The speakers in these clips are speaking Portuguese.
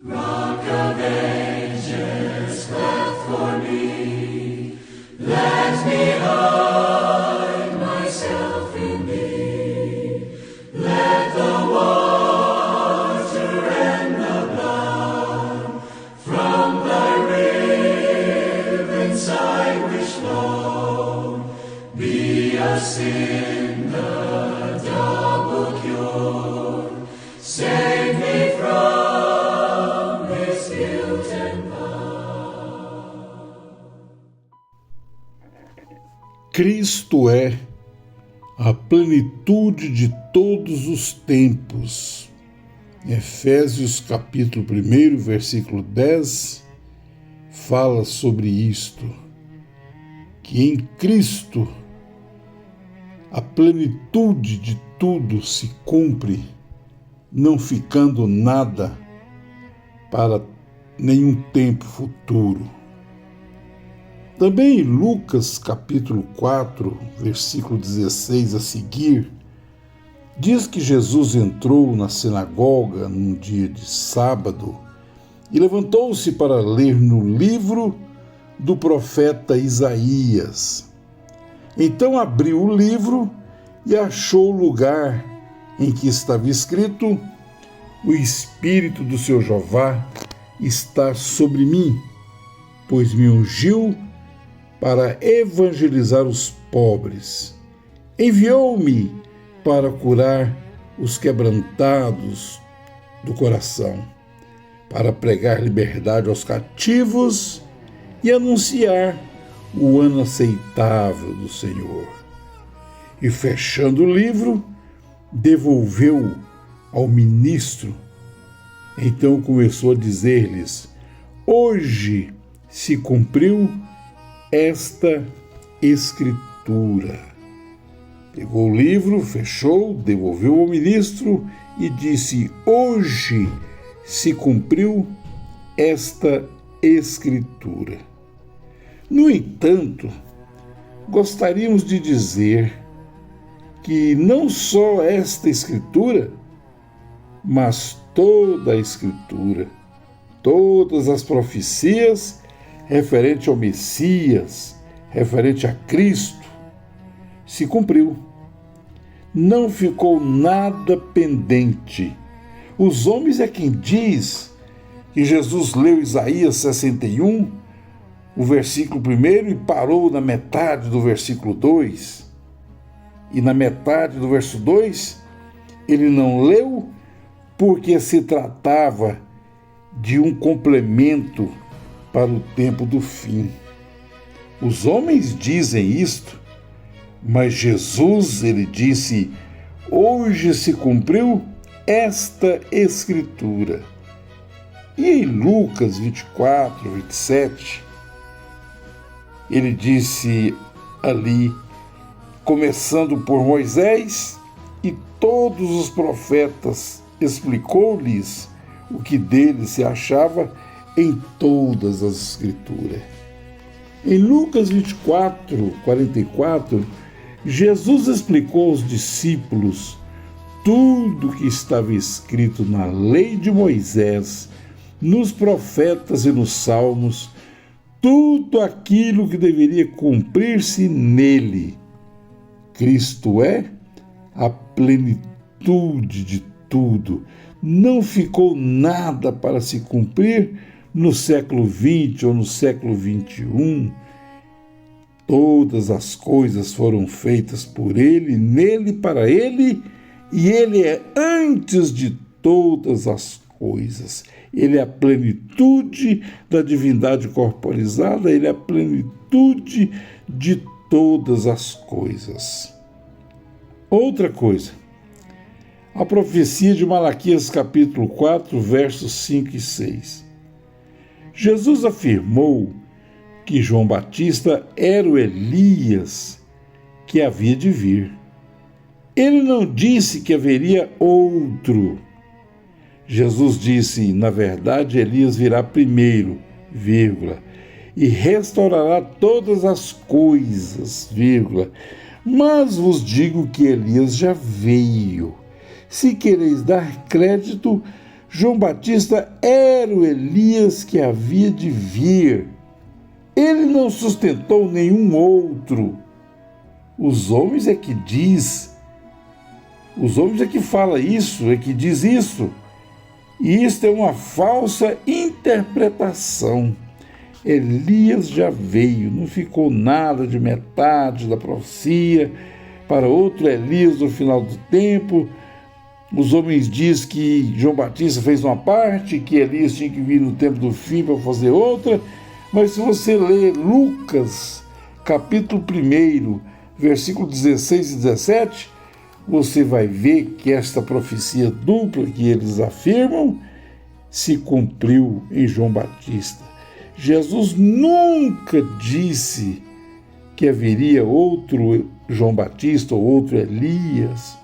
Rock of ages, cleft for me, let me hide myself in thee. Let the water and the blood from thy riven side which flow be a sin the double cure. Save me from this guilt and power. Cristo é a plenitude de todos os tempos. Efésios capítulo 1, versículo 10, fala sobre isto, que em Cristo a plenitude de tudo se cumpre, não ficando nada para nenhum tempo futuro. Também em Lucas capítulo 4, versículo 16 a seguir, diz que Jesus entrou na sinagoga num dia de sábado e levantou-se para ler no livro do profeta Isaías. Então abriu o livro e achou o lugar em que estava escrito: o Espírito do seu Jeová está sobre mim, pois me ungiu para evangelizar os pobres. Enviou-me para curar os quebrantados do coração, para pregar liberdade aos cativos e anunciar o ano aceitável do Senhor. E fechando o livro, devolveu ao ministro. Então começou a dizer-lhes: hoje se cumpriu esta escritura. Pegou o livro, fechou, devolveu ao ministro e disse: hoje se cumpriu esta escritura. No entanto, gostaríamos de dizer que não só esta escritura, mas toda a escritura, todas as profecias referente ao Messias, referente a Cristo, se cumpriu. Não ficou nada pendente. Os homens é quem diz que Jesus leu Isaías 61, o versículo 1, e parou na metade do versículo 2. E na metade do verso 2, ele não leu porque se tratava de um complemento para o tempo do fim. Os homens dizem isto, mas Jesus, ele disse: hoje se cumpriu esta escritura. E em Lucas 24, 27, ele disse ali, começando por Moisés e todos os profetas, explicou-lhes o que dele se achava em todas as escrituras. Em Lucas 24, 44, Jesus explicou aos discípulos tudo que estava escrito na lei de Moisés, nos profetas e nos salmos, tudo aquilo que deveria cumprir-se nele. Cristo é a plenitude de tudo. Não ficou nada para se cumprir no século XX ou no século XXI. Todas as coisas foram feitas por ele, nele, para ele, e ele é antes de todas as coisas. Ele é a plenitude da divindade corporizada, ele é a plenitude de todas as coisas. Outra coisa, a profecia de Malaquias capítulo 4, versos 5 e 6. Jesus afirmou que João Batista era o Elias que havia de vir. Ele não disse que haveria outro. Jesus disse: na verdade, Elias virá primeiro, vírgula, e restaurará todas as coisas, vírgula. Mas vos digo que Elias já veio. Se quereis dar crédito, João Batista era o Elias que havia de vir. Ele não sustentou nenhum outro. Os homens é que diz, os homens é que fala isso, é que diz isso. E isto é uma falsa interpretação. Elias já veio, não ficou nada de metade da profecia para outro Elias no final do tempo. Os homens dizem que João Batista fez uma parte, que Elias tinha que vir no tempo do fim para fazer outra. Mas se você ler Lucas, capítulo 1, versículo 16 e 17, você vai ver que esta profecia dupla que eles afirmam se cumpriu em João Batista. Jesus nunca disse que haveria outro João Batista ou outro Elias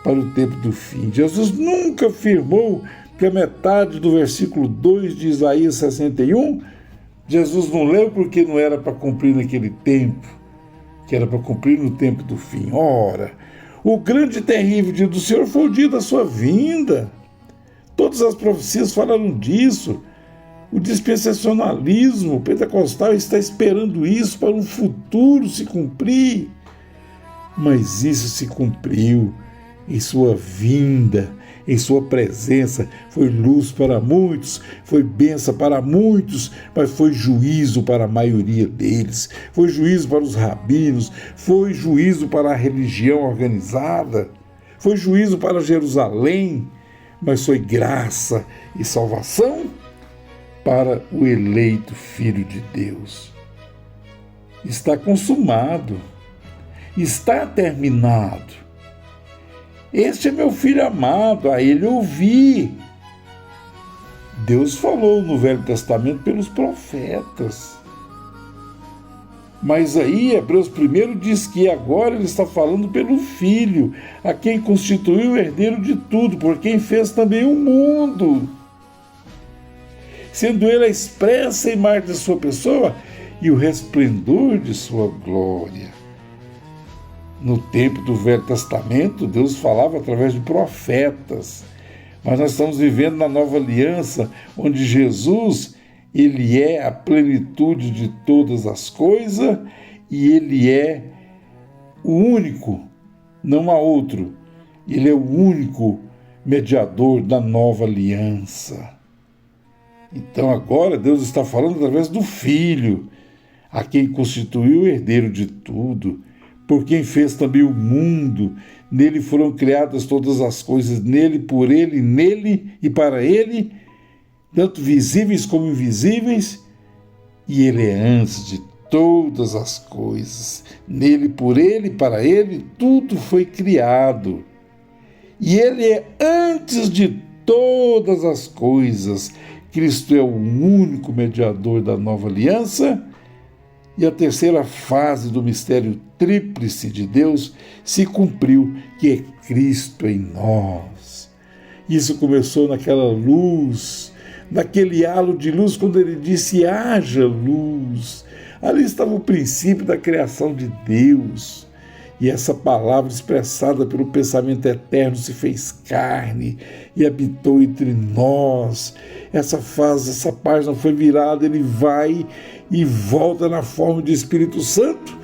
para o tempo do fim. Jesus nunca afirmou que a metade do versículo 2 de Isaías 61, Jesus não leu porque não era para cumprir naquele tempo, que era para cumprir no tempo do fim. Ora, o grande e terrível dia do Senhor foi o dia da sua vinda. Todas as profecias falaram disso. O dispensacionalismo pentecostal está esperando isso para um futuro se cumprir. Mas isso se cumpriu em sua vinda, em sua presença. Foi luz para muitos, foi bênção para muitos, mas foi juízo para a maioria deles. Foi juízo para os rabinos, foi juízo para a religião organizada, foi juízo para Jerusalém, mas foi graça e salvação para o eleito Filho de Deus. Está consumado, está terminado. Este é meu filho amado, a ele ouvi. Deus falou no Velho Testamento pelos profetas. Mas aí, Hebreus 1 diz que agora ele está falando pelo Filho, a quem constituiu o herdeiro de tudo, por quem fez também o mundo, sendo ele a expressa imagem de sua pessoa e o resplendor de sua glória. No tempo do Velho Testamento, Deus falava através de profetas, mas nós estamos vivendo na nova aliança, onde Jesus, ele é a plenitude de todas as coisas e ele é o único, não há outro, ele é o único mediador da nova aliança. Então agora Deus está falando através do Filho, a quem constituiu o herdeiro de tudo, por quem fez também o mundo. Nele foram criadas todas as coisas, nele, por ele, nele e para ele, tanto visíveis como invisíveis, e ele é antes de todas as coisas. Nele, por ele, para ele, tudo foi criado. E ele é antes de todas as coisas. Cristo é o único mediador da nova aliança. E a terceira fase do mistério tríplice de Deus se cumpriu, que é Cristo em nós. Isso começou naquela luz, naquele halo de luz, quando ele disse: haja luz. Ali estava o princípio da criação de Deus. E essa palavra expressada pelo pensamento eterno se fez carne e habitou entre nós. Essa fase, essa página foi virada, ele vai e volta na forma de Espírito Santo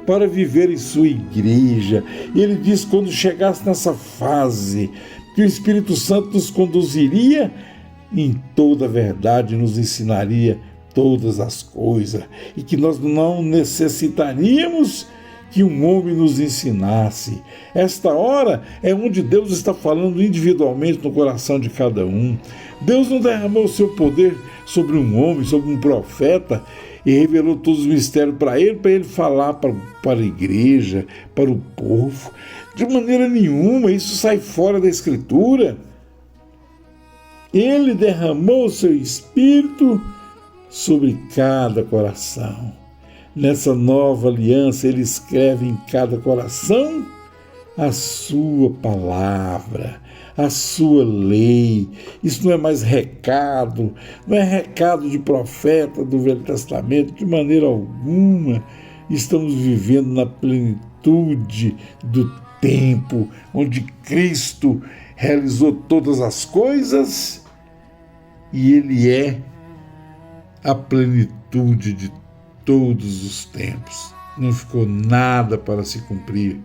para viver em sua igreja. E ele diz, quando chegasse nessa fase, que o Espírito Santo nos conduziria em toda a verdade, nos ensinaria todas as coisas, e que nós não necessitaríamos que um homem nos ensinasse. Esta hora é onde Deus está falando individualmente no coração de cada um. Deus não derramou o seu poder sobre um homem, sobre um profeta, e revelou todos os mistérios para ele falar para a igreja, para o povo. De maneira nenhuma, isso sai fora da Escritura. Ele derramou o seu Espírito sobre cada coração. Nessa nova aliança, ele escreve em cada coração a sua palavra, a sua lei. Isso não é mais recado, não é recado de profeta do Velho Testamento, de maneira alguma. Estamos vivendo na plenitude do tempo, onde Cristo realizou todas as coisas e Ele é a plenitude de todos os tempos. Não ficou nada para se cumprir.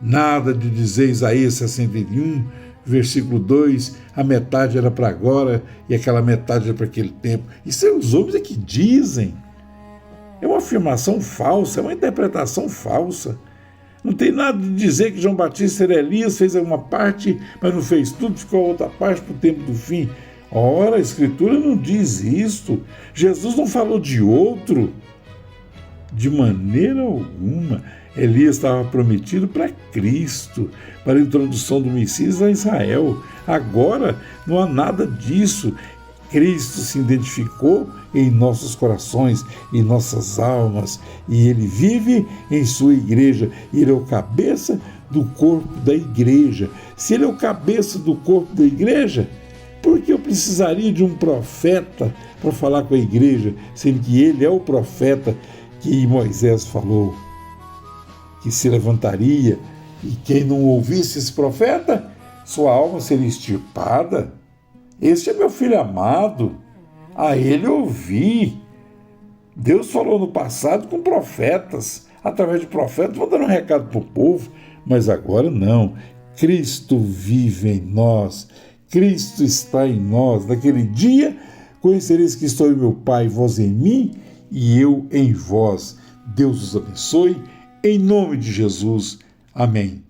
Nada de dizer Isaías 61, versículo 2, a metade era para agora e aquela metade era para aquele tempo. Isso é os homens que dizem. É uma afirmação falsa, é uma interpretação falsa. Não tem nada de dizer que João Batista era Elias, fez uma parte, mas não fez tudo, ficou a outra parte para o tempo do fim. Ora, a Escritura não diz isto. Jesus não falou de outro. De maneira alguma. Elias estava prometido para Cristo, para a introdução do Messias a Israel. Agora não há nada disso. Cristo se identificou em nossos corações, em nossas almas, e Ele vive em sua igreja. Ele é o cabeça do corpo da igreja. Se Ele é o cabeça do corpo da igreja, por que eu precisaria de um profeta para falar com a igreja, sendo que Ele é o profeta que Moisés falou, que se levantaria, e quem não ouvisse esse profeta, sua alma seria extirpada? Este é meu filho amado, a ele ouvi. Deus falou no passado com profetas, através de profetas, vou dar um recado para o povo, mas agora não. Cristo vive em nós, Cristo está em nós. Naquele dia conhecereis que estou em meu Pai, vós em mim, e eu em vós. Deus os abençoe, em nome de Jesus. Amém.